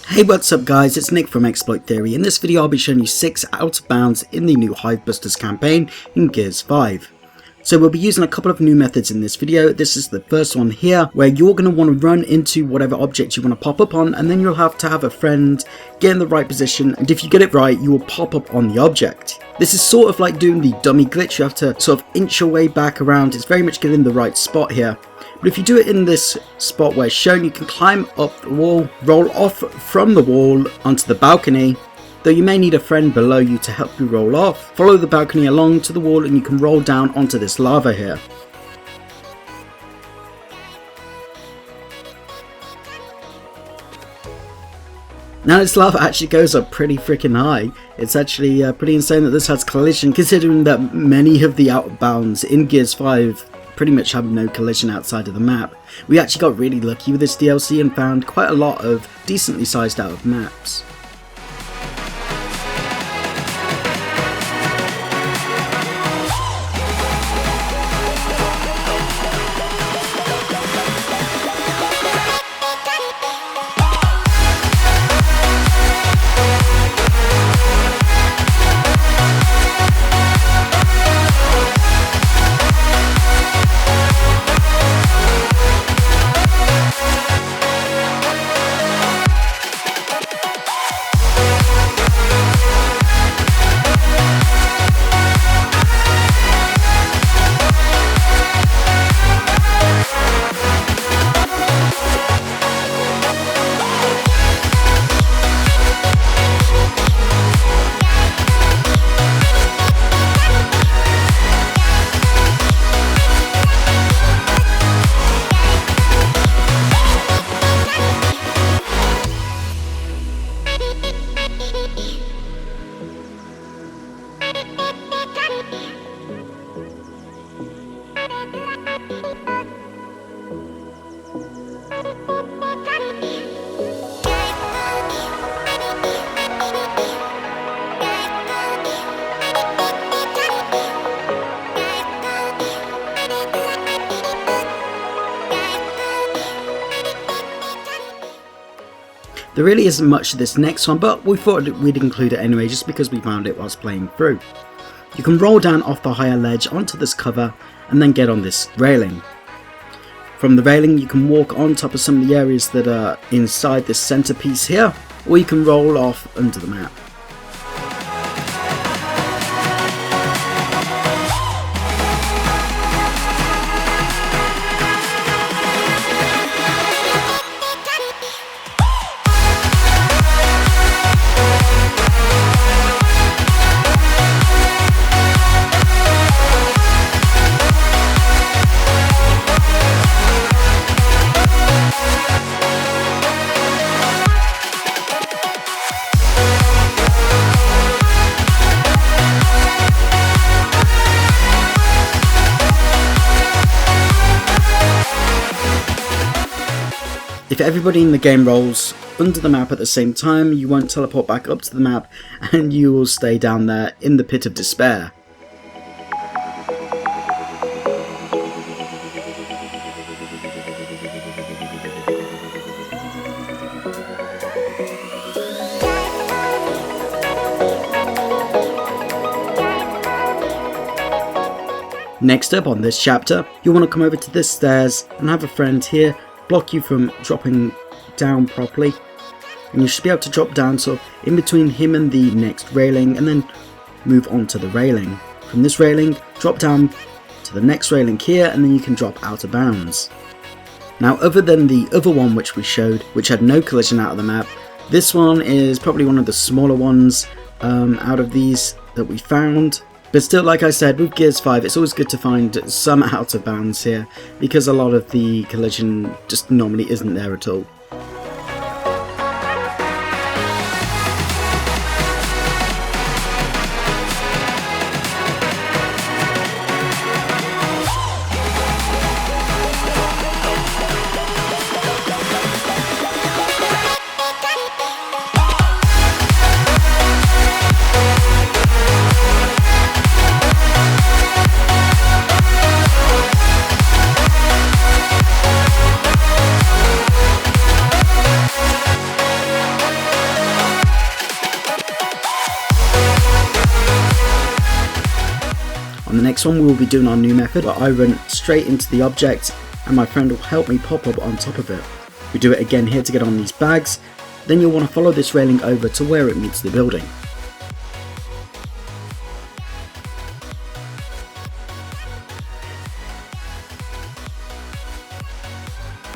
Hey, what's up guys, it's Nick from Exploit Theory. In this video I'll be showing you 6 out of bounds in the new Hivebusters campaign in Gears 5. So we'll be using a couple of new methods in this video. This is the first one here, where you're going to want to run into whatever object you want to pop up on, and then you'll have to have a friend get in the right position, and if you get it right you will pop up on the object. This is sort of like doing the dummy glitch. You have to sort of inch your way back around. It's very much getting the right spot here. But if you do it in this spot where it's shown, you can climb up the wall, roll off from the wall onto the balcony, though you may need a friend below you to help you roll off. Follow the balcony along to the wall and you can roll down onto this lava here. Now this lava actually goes up pretty freaking high. It's actually pretty insane that this has collision, considering that many of the out of bounds in Gears 5 pretty much have no collision outside of the map. We actually got really lucky with this DLC and found quite a lot of decently sized out of maps. There really isn't much to this next one, but we thought we'd include it anyway just because we found it whilst playing through. You can roll down off the higher ledge onto this cover and then get on this railing. From the railing you can walk on top of some of the areas that are inside this centerpiece here, or you can roll off under the map. If everybody in the game rolls under the map at the same time, you won't teleport back up to the map and you will stay down there in the pit of despair. Next up on this chapter, you'll want to come over to this stairs and have a friend here block you from dropping down properly, and you should be able to drop down sort of in between him and the next railing and then move on to the railing. From this railing, drop down to the next railing here and then you can drop out of bounds. Now, other than the other one which we showed, which had no collision out of the map, this one is probably one of the smaller ones out of these that we found. But still, like I said, with Gears 5 it's always good to find some out of bounds here, because a lot of the collision just normally isn't there at all. next one we will be doing our new method where I run straight into the object and my friend will help me pop up on top of it. We do it again here to get on these bags, then you'll want to follow this railing over to where it meets the building.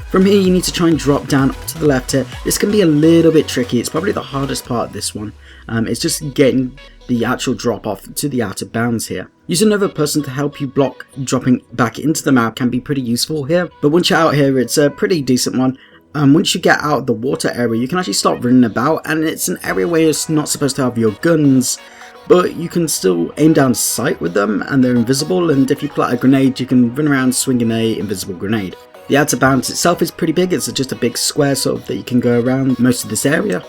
From here you need to try and drop down to the left here. This can be a little bit tricky, it's probably the hardest part of this one. It's just getting the actual drop off to the out of bounds here. Using another person to help you block dropping back into the map can be pretty useful here, but once you're out here it's a pretty decent one. Once you get out of the water area you can actually start running about, and it's an area where you're not supposed to have your guns, but you can still aim down sight with them and they're invisible, and if you pull out a grenade you can run around swinging a invisible grenade. The out of bounds itself is pretty big, it's just a big square sort of that you can go around most of this area.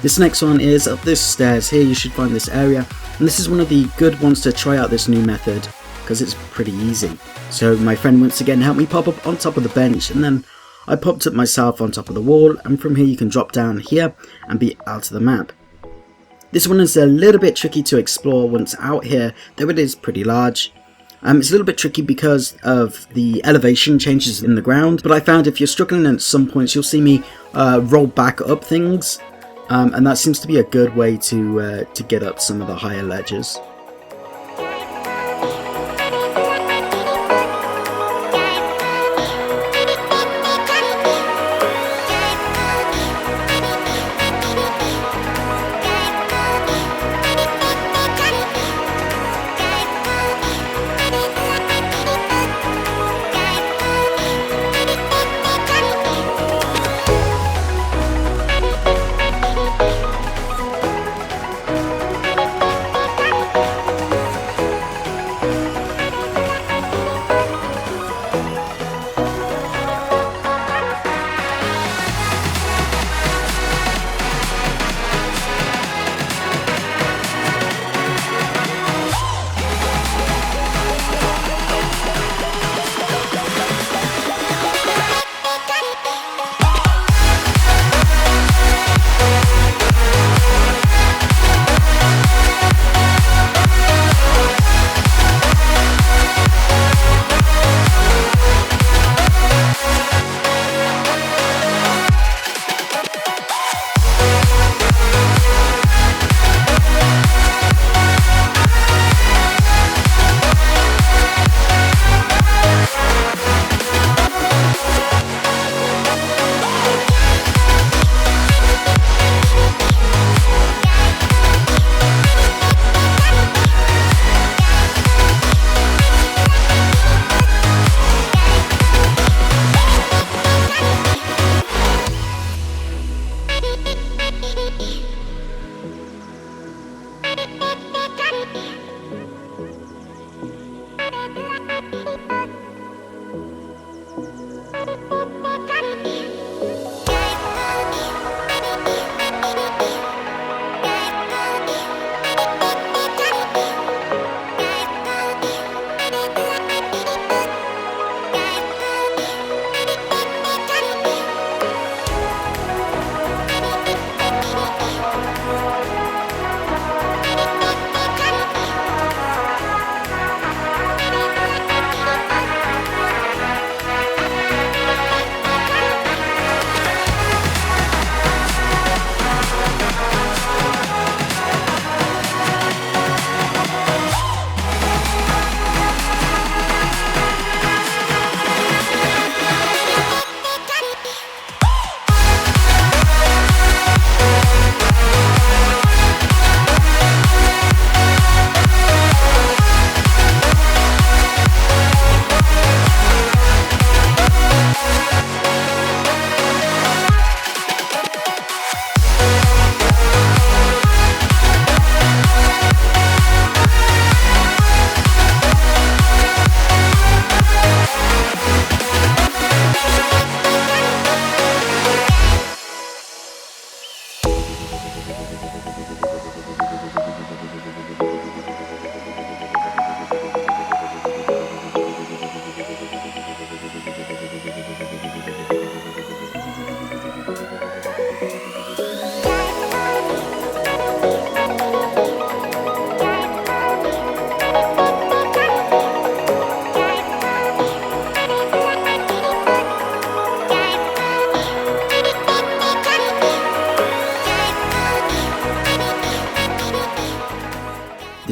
This next one is up this stairs here. You should find this area, and this is one of the good ones to try out this new method because it's pretty easy. So my friend once again helped me pop up on top of the bench, and then I popped up myself on top of the wall, and from here you can drop down here and be out of the map. This one is a little bit tricky to explore once out here, though it is pretty large. It's a little bit tricky because of the elevation changes in the ground, but I found if you're struggling at some points you'll see me roll back up things. And that seems to be a good way to get up some of the higher ledges.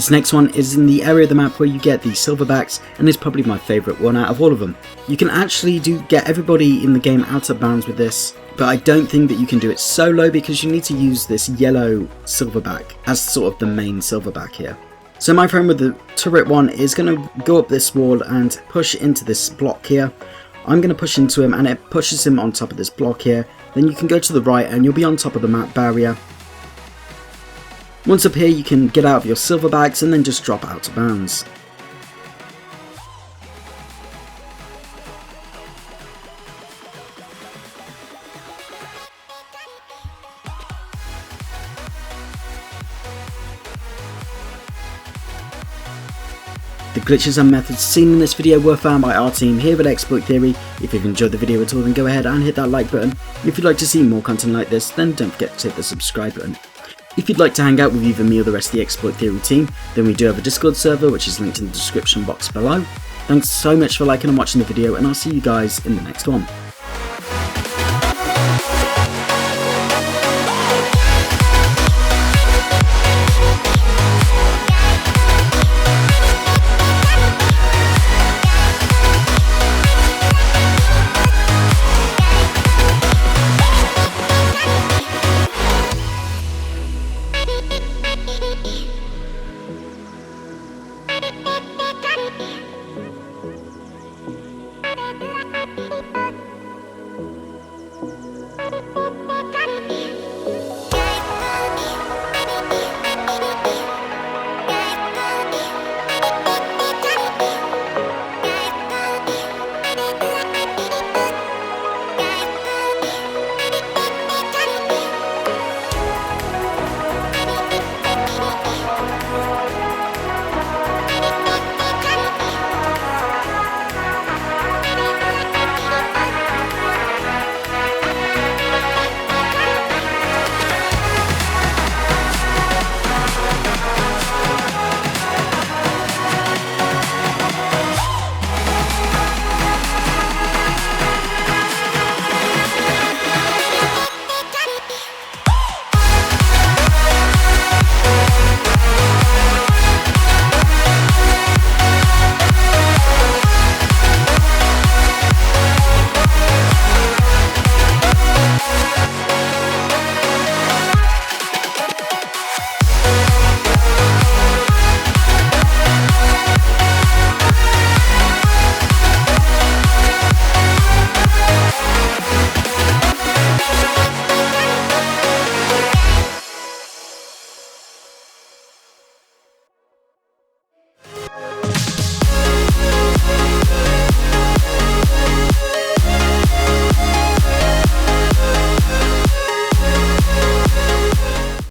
This next one is in the area of the map where you get the silverbacks, and is probably my favourite one out of all of them. You can actually get everybody in the game out of bounds with this, but I don't think that you can do it solo because you need to use this yellow silverback as sort of the main silverback here. So my friend with the turret one is going to go up this wall and push into this block here. I'm going to push into him and it pushes him on top of this block here. Then you can go to the right and you'll be on top of the map barrier. Once up here you can get out of your silverbacks and then just drop out of bounds. The glitches and methods seen in this video were found by our team here at Exploit Theory. If you've enjoyed the video at all, then go ahead and hit that like button. If you'd like to see more content like this, then don't forget to hit the subscribe button. If you'd like to hang out with either me or the rest of the Exploit Theory team, then we do have a Discord server which is linked in the description box below. Thanks so much for liking and watching the video, and I'll see you guys in the next one.